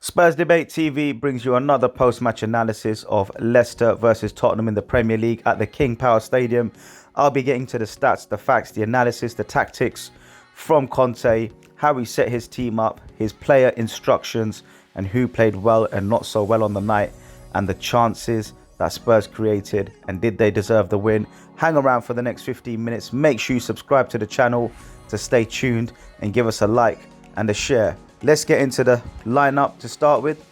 Spurs Debate TV brings you another post-match analysis of Leicester versus Tottenham in the Premier League at the King Power Stadium. I'll be getting to the stats, the facts, the analysis, the tactics from Conte, how he set his team up, his player instructions, and who played well and not so well on the night, and the chances that Spurs created, and did they deserve the win. Hang around for the next 15 minutes. Make sure you subscribe to the channel to stay tuned and give us a like and a share. Let's get into the lineup to start with.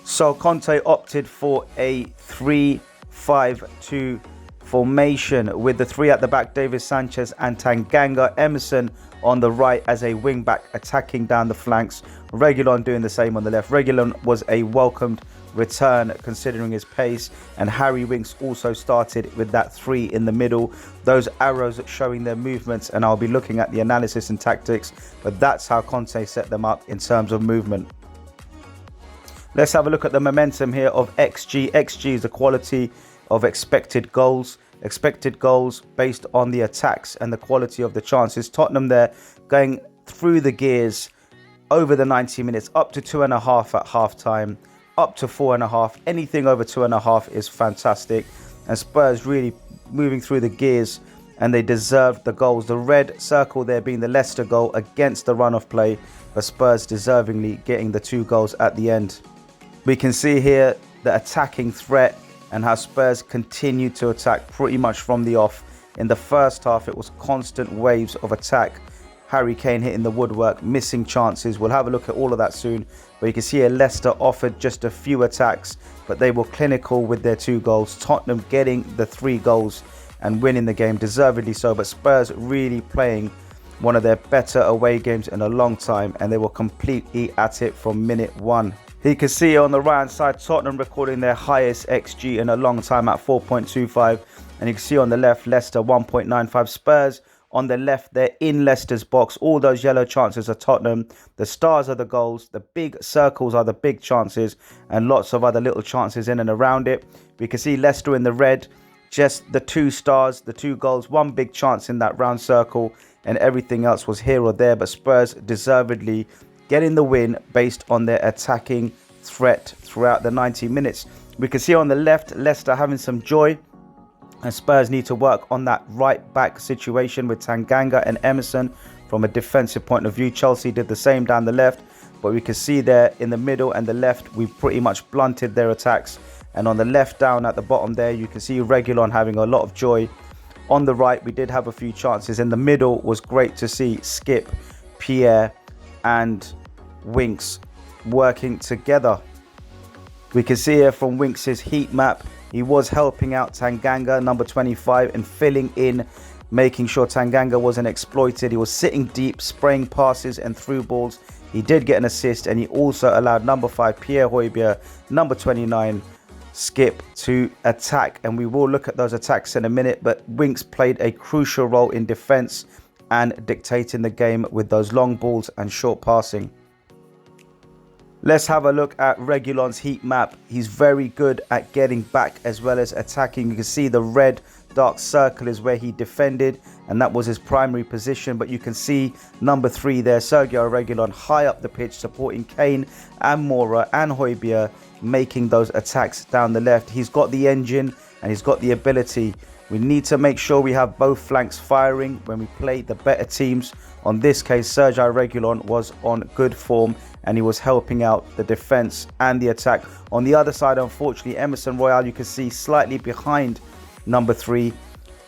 So Conte opted for a 3-5-2 formation with the three at the back, David Sanchez and Tanganga, Emerson on the right as a wing back attacking down the flanks, Reguilon doing the same on the left. Reguilon was a welcomed return considering his pace, and Harry Winks also started with that three in the middle, those arrows showing their movements, and I'll be looking at the analysis and tactics, but that's how Conte set them up in terms of movement. Let's have a look at the momentum here of XG. XG is the quality of expected goals based on the attacks and the quality of the chances. Tottenham there going through the gears over the 90 minutes, up to 2.5 at half time, up to 4.5. Anything over 2.5 is fantastic, and Spurs really moving through the gears, and they deserved the goals. The red circle there being the Leicester goal against the run of play, but Spurs deservingly getting the 2 goals at the end. We can see here the attacking threat and how Spurs continued to attack pretty much from the off. In the first half, it was constant waves of attack. Harry Kane hitting the woodwork, missing chances. We'll have a look at all of that soon. But you can see Leicester offered just a few attacks, but they were clinical with their 2 goals. Tottenham getting the 3 goals and winning the game, deservedly so. But Spurs really playing one of their better away games in a long time, and they were completely at it from minute 1. You can see on the right hand side, Tottenham recording their highest XG in a long time at 4.25. And you can see on the left, Leicester 1.95. Spurs on the left, they're in Leicester's box. All those yellow chances are Tottenham. The stars are the goals. The big circles are the big chances, and lots of other little chances in and around it. We can see Leicester in the red, just the 2 stars, the 2 goals, 1 big chance in that round circle, and everything else was here or there. But Spurs deservedly getting the win based on their attacking threat throughout the 90 minutes. We can see on the left, Leicester having some joy, and Spurs need to work on that right back situation with Tanganga and Emerson from a defensive point of view. Chelsea did the same down the left, but we can see there in the middle and the left, we pretty much blunted their attacks. And on the left down at the bottom there, you can see Reguilon having a lot of joy. On the right, we did have a few chances. In the middle was great to see Skip, Pierre and Winks working together. We can see here from Winks' heat map, he was helping out Tanganga, number 25, and filling in, making sure Tanganga wasn't exploited. He was sitting deep, spraying passes and through balls. He did get an assist, and he also allowed number 5, Pierre Højbjerg, number 29, Skip, to attack. And we will look at those attacks in a minute, but Winks played a crucial role in defense and dictating the game with those long balls and short passing. Let's have a look at Reguilon's heat map. He's very good at getting back as well as attacking. You can see the red dark circle is where he defended, and that was his primary position. But you can see number 3 there, Sergio Reguilon, high up the pitch, supporting Kane and Moura and Højbjerg, making those attacks down the left. He's got the engine and he's got the ability. We need to make sure we have both flanks firing when we play the better teams. On this case, Sergio Reguilon was on good form, and he was helping out the defense and the attack. On the other side, unfortunately, Emerson Royal, you can see slightly behind number 3.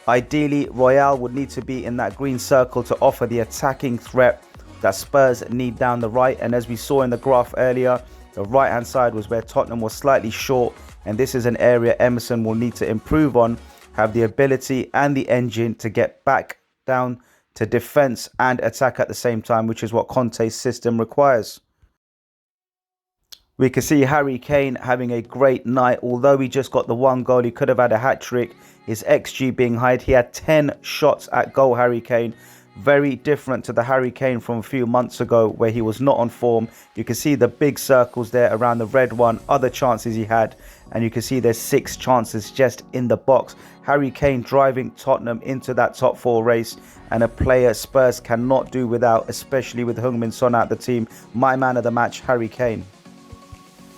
Ideally, Royal would need to be in that green circle to offer the attacking threat that Spurs need down the right. And as we saw in the graph earlier, the right hand side was where Tottenham was slightly short, and this is an area Emerson will need to improve on, have the ability and the engine to get back down to defense and attack at the same time, which is what Conte's system requires. We can see Harry Kane having a great night. Although he just got the 1 goal, he could have had a hat-trick. His XG being high. He had 10 shots at goal, Harry Kane. Very different to the Harry Kane from a few months ago where he was not on form. You can see the big circles there around the red one, other chances he had. And you can see there's 6 chances just in the box. Harry Kane driving Tottenham into that top 4 race, and a player Spurs cannot do without, especially with Heung-min Son out the team. My man of the match, Harry Kane.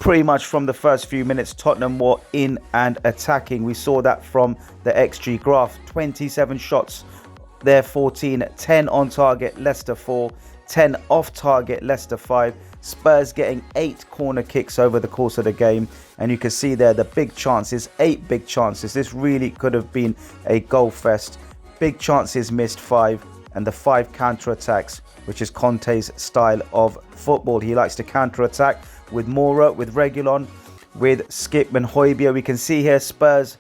Pretty much from the first few minutes, Tottenham were in and attacking. We saw that from the XG graph. 27 shots, there 14, 10 on target, Leicester 4, 10 off target, Leicester 5. Spurs getting 8 corner kicks over the course of the game, and you can see there the big chances, 8 big chances. This really could have been a goal fest. Big chances missed 5, and the 5 counter-attacks, which is Conte's style of football. He likes to counter-attack with Moura, with Reguilon, with Skip and Højbjerg. We can see here Spurs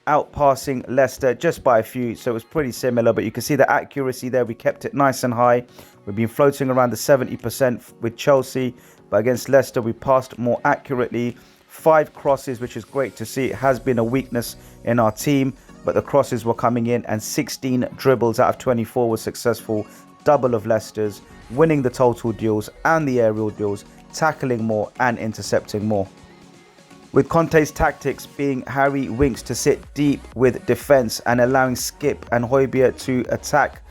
outpassing Leicester just by a few, so it was pretty similar, but you can see the accuracy there. We kept it nice and high. We've been floating around the 70% with Chelsea, but against Leicester we passed more accurately. 5 crosses, which is great to see. It has been a weakness in our team, but the crosses were coming in, and 16 dribbles out of 24 were successful. Double of Leicester's, winning the total duels and the aerial duels, tackling more and intercepting more. With Conte's tactics being Harry Winks to sit deep with defence and allowing Skip and Højbjerg to attack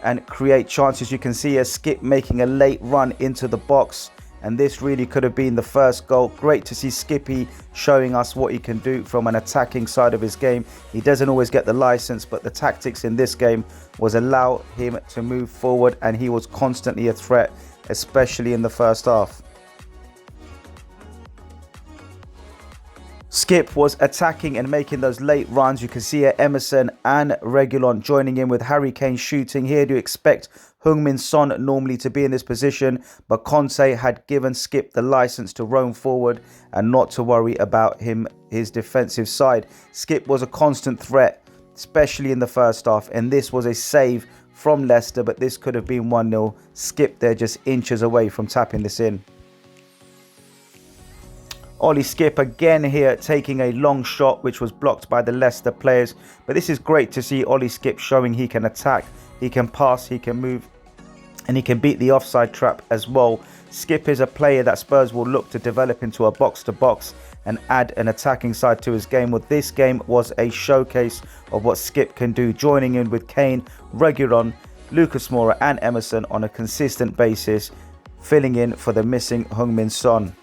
and create chances. You can see a Skip making a late run into the box, and this really could have been the first goal. Great to see Skippy showing us what he can do from an attacking side of his game. He doesn't always get the license, but the tactics in this game was allow him to move forward, and he was constantly a threat, especially in the first half. Skip was attacking and making those late runs. You can see here Emerson and Reguilon joining in with Harry Kane shooting. Here do you expect Heung-min Son normally to be in this position, but Conte had given Skip the license to roam forward and not to worry about his defensive side. Skip was a constant threat, especially in the first half, and this was a save from Leicester, but this could have been 1-0. Skip there just inches away from tapping this in. Ollie Skip again here taking a long shot, which was blocked by the Leicester players. But this is great to see Ollie Skip showing he can attack, he can pass, he can move, and he can beat the offside trap as well. Skip is a player that Spurs will look to develop into a box-to-box and add an attacking side to his game. Well, this game was a showcase of what Skip can do, joining in with Kane, Reguilon, Lucas Moura and Emerson on a consistent basis, filling in for the missing Heung-min Son.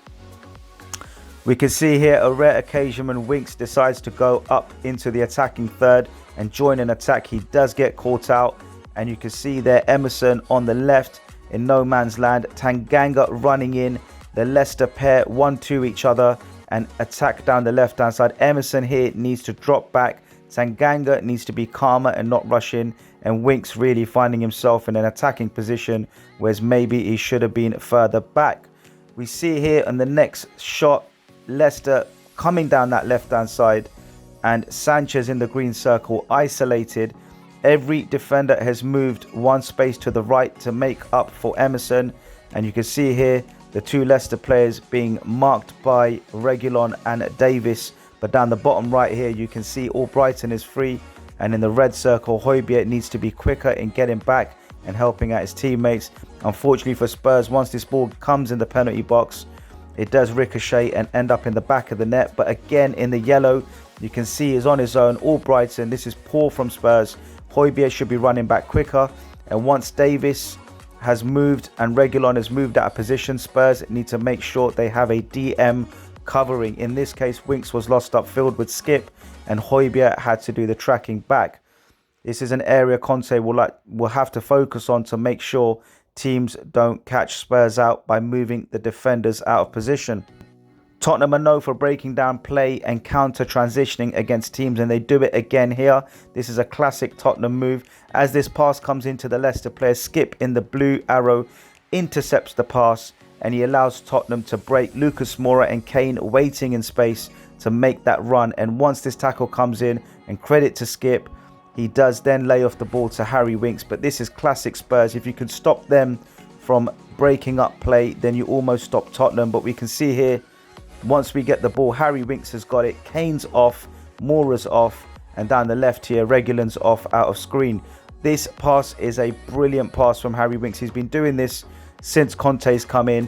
We can see here a rare occasion when Winks decides to go up into the attacking third and join an attack. He does get caught out, and you can see there Emerson on the left in no man's land. Tanganga running in. The Leicester pair 1-2 each other and attack down the left hand side. Emerson here needs to drop back. Tanganga needs to be calmer and not rush in, and Winks really finding himself in an attacking position, whereas maybe he should have been further back. We see here on the next shot Leicester coming down that left hand side, and Sanchez in the green circle isolated. Every defender has moved one space to the right to make up for Emerson, and you can see here the 2 Leicester players being marked by Reguilon and Davis. But down the bottom right here you can see Albrighton is free, and in the red circle Højbjerg needs to be quicker in getting back and helping out his teammates. Unfortunately for Spurs, once this ball comes in the penalty box, it does ricochet and end up in the back of the net. But again in the yellow you can see is on his own. Albrighton, this is poor from Spurs. Højbjerg should be running back quicker, and once Davis has moved and Reguilon has moved out of position, Spurs need to make sure they have a DM covering. In this case Winks was lost upfield with Skip, and Højbjerg had to do the tracking back. This is an area Conte will have to focus on to make sure teams don't catch Spurs out by moving the defenders out of position. Tottenham are known for breaking down play and counter transitioning against teams, and they do it again here. This is a classic Tottenham move. As this pass comes into the Leicester player, Skip in the blue arrow intercepts the pass, and he allows Tottenham to break. Lucas Moura and Kane waiting in space to make that run, and once this tackle comes in, and credit to Skip, he does then lay off the ball to Harry Winks. But this is classic Spurs. If you can stop them from breaking up play, then you almost stop Tottenham. But we can see here, once we get the ball, Harry Winks has got it. Kane's off, Moura's off, and down the left here, Reguilon's off out of screen. This pass is a brilliant pass from Harry Winks. He's been doing this since Conte's come in,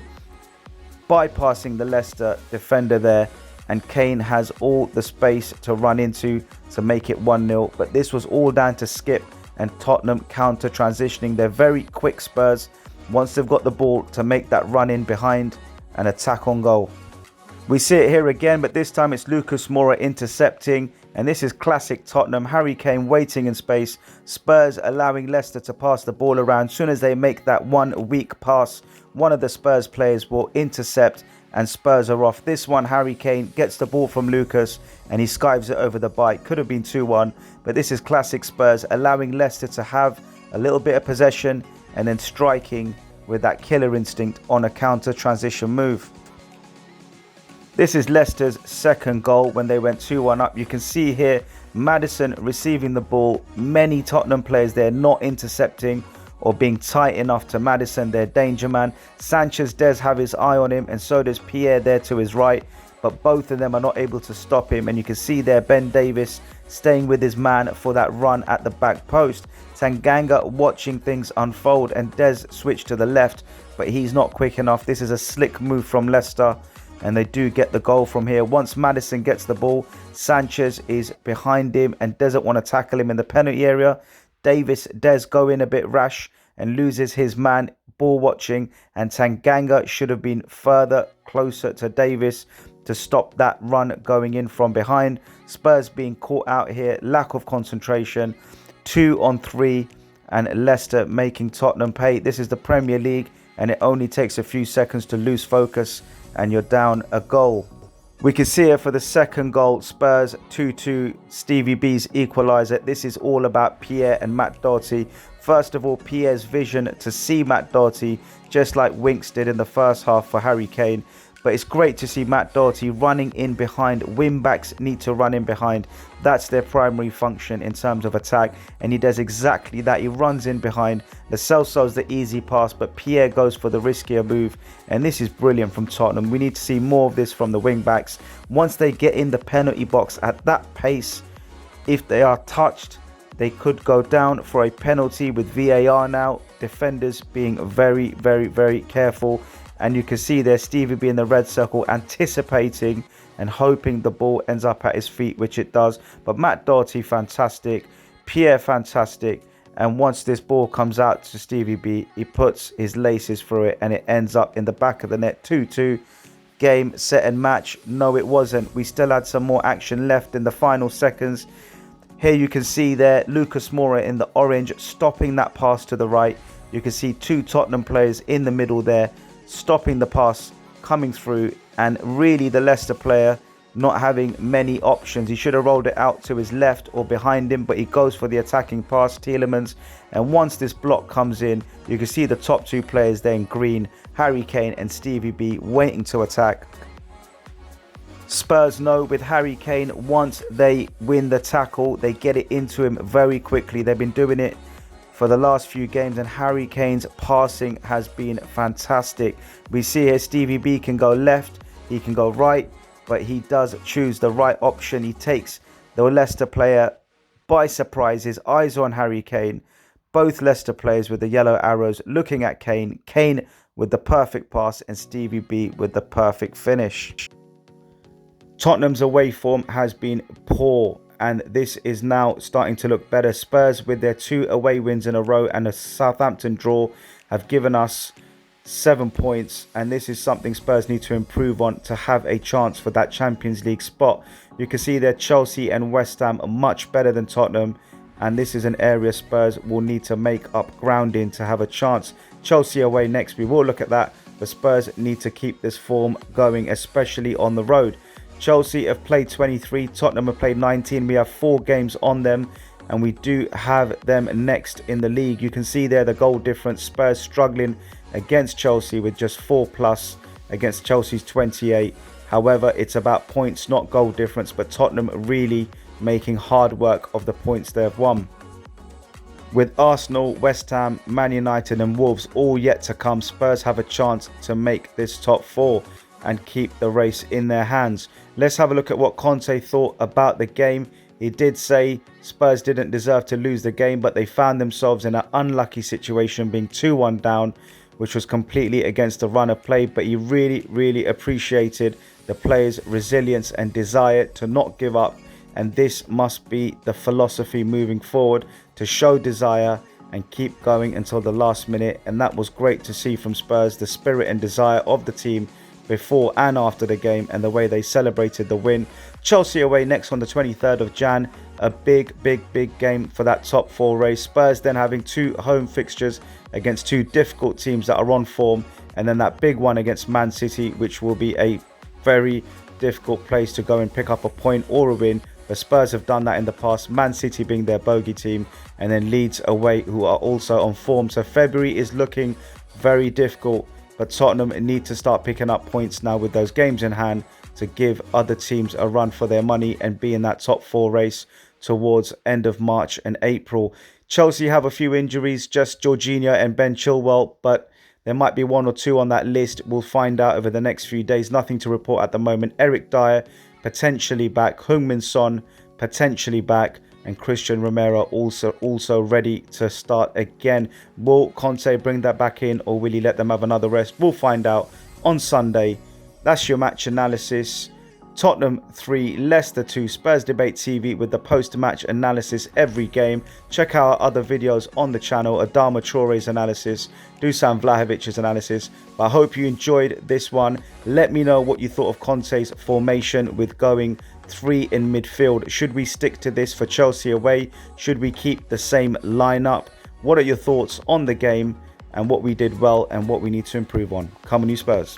bypassing the Leicester defender there, and Kane has all the space to run into to make it 1-0. But this was all down to Skip and Tottenham counter transitioning. They're very quick, Spurs, once they've got the ball, to make that run in behind and attack on goal. We see it here again, but this time it's Lucas Moura intercepting. And this is classic Tottenham. Harry Kane waiting in space. Spurs allowing Leicester to pass the ball around. As soon as they make that one weak pass, one of the Spurs players will intercept and Spurs are off. This one, Harry Kane gets the ball from Lucas and he skives it over the bar. Could have been 2-1, but this is classic Spurs, allowing Leicester to have a little bit of possession and then striking with that killer instinct on a counter transition move. This is Leicester's second goal when they went 2-1 up. You can see here Maddison receiving the ball. Many Tottenham players there not intercepting or being tight enough to Maddison, their danger man. Sanchez does have his eye on him, and so does Pierre there to his right. But both of them are not able to stop him. And you can see there Ben Davies staying with his man for that run at the back post. Tanganga watching things unfold, and Des switched to the left, but he's not quick enough. This is a slick move from Leicester, and they do get the goal from here. Once Maddison gets the ball, Sanchez is behind him and doesn't want to tackle him in the penalty area. Davies does go in a bit rash and loses his man ball watching, and Tanganga should have been further closer to Davies to stop that run going in from behind. Spurs being caught out here, lack of concentration, 2-on-3, and Leicester making Tottenham pay. This is the Premier League and it only takes a few seconds to lose focus and you're down a goal. We can see it for the second goal, Spurs 2-2, Stevie B's equaliser. This is all about Pierre and Matt Doherty. First of all, Pierre's vision to see Matt Doherty, just like Winks did in the first half for Harry Kane. But it's great to see Matt Doherty running in behind. Wing-backs need to run in behind. That's their primary function in terms of attack. And he does exactly that. He runs in behind. Lo Celso's the easy pass, but Pierre goes for the riskier move. And this is brilliant from Tottenham. We need to see more of this from the wing-backs. Once they get in the penalty box at that pace, if they are touched, they could go down for a penalty with VAR now. Defenders being very, very, very careful. And you can see there Stevie B in the red circle anticipating and hoping the ball ends up at his feet, which it does. But Matt Doherty, fantastic. Pierre, fantastic. And once this ball comes out to Stevie B, he puts his laces through it and it ends up in the back of the net. 2-2. Game, set and match. No, it wasn't. We still had some more action left in the final seconds. Here you can see there Lucas Moura in the orange stopping that pass to the right. You can see two Tottenham players in the middle there, stopping the pass coming through, and really the Leicester player not having many options. He should have rolled it out to his left or behind him, but he goes for the attacking pass, Tielemans. And once this block comes in, you can see the top two players there in green, Harry Kane and Stevie B, waiting to attack. Spurs know with Harry Kane, once they win the tackle, they get it into him very quickly. They've been doing it for the last few games, and Harry Kane's passing has been fantastic. We see here Stevie B can go left, he can go right, but he does choose the right option. He takes the Leicester player by surprise. His eyes on Harry Kane. Both Leicester players with the yellow arrows looking at Kane. Kane with the perfect pass and Stevie B with the perfect finish. Tottenham's away form has been poor, and this is now starting to look better. Spurs with their 2 away wins in a row and a Southampton draw have given us 7 points, and this is something Spurs need to improve on to have a chance for that Champions League spot. You can see that Chelsea and West Ham are much better than Tottenham, and this is an area Spurs will need to make up ground in to have a chance. Chelsea away next, we will look at that, but Spurs need to keep this form going, especially on the road. Chelsea have played 23, Tottenham have played 19. We have 4 games on them, and we do have them next in the league. You can see there the goal difference. Spurs struggling against Chelsea with just 4+ against Chelsea's 28. However, it's about points, not goal difference, but Tottenham really making hard work of the points they have won. With Arsenal, West Ham, Man United and Wolves all yet to come, Spurs have a chance to make this top 4 and keep the race in their hands. Let's have a look at what Conte thought about the game. He did say Spurs didn't deserve to lose the game, but they found themselves in an unlucky situation, being 2-1 down, which was completely against the run of play. But he really appreciated the players' resilience and desire to not give up. And this must be the philosophy moving forward, to show desire and keep going until the last minute. And that was great to see from Spurs, the spirit and desire of the team before and after the game and the way they celebrated the win. Chelsea away next on the 23rd of Jan. A big game for that top 4 race. Spurs then having 2 home fixtures against 2 difficult teams that are on form, and then that big one against Man City, which will be a very difficult place to go and pick up a point or a win. The Spurs have done that in the past, Man City being their bogey team, and then Leeds away, who are also on form. So February is looking very difficult, but Tottenham need to start picking up points now with those games in hand to give other teams a run for their money and be in that top 4 race towards end of March and April. Chelsea have a few injuries, just Jorginho and Ben Chilwell, but there might be 1 or 2 on that list. We'll find out over the next few days. Nothing to report at the moment. Eric Dyer potentially back, Heung-min Son potentially back, and Christian Romero also ready to start again. Will Conte bring that back in, or will he let them have another rest? We'll find out on Sunday. That's your match analysis. Tottenham 3, Leicester 2, Spurs Debate TV with the post-match analysis every game. Check out our other videos on the channel, Adama Traore's analysis, Dusan Vlahovic's analysis. But I hope you enjoyed this one. Let me know what you thought of Conte's formation with going 3 in midfield. Should we stick to this for Chelsea away? Should we keep the same lineup? What are your thoughts on the game and what we did well and what we need to improve on? Come on, you Spurs.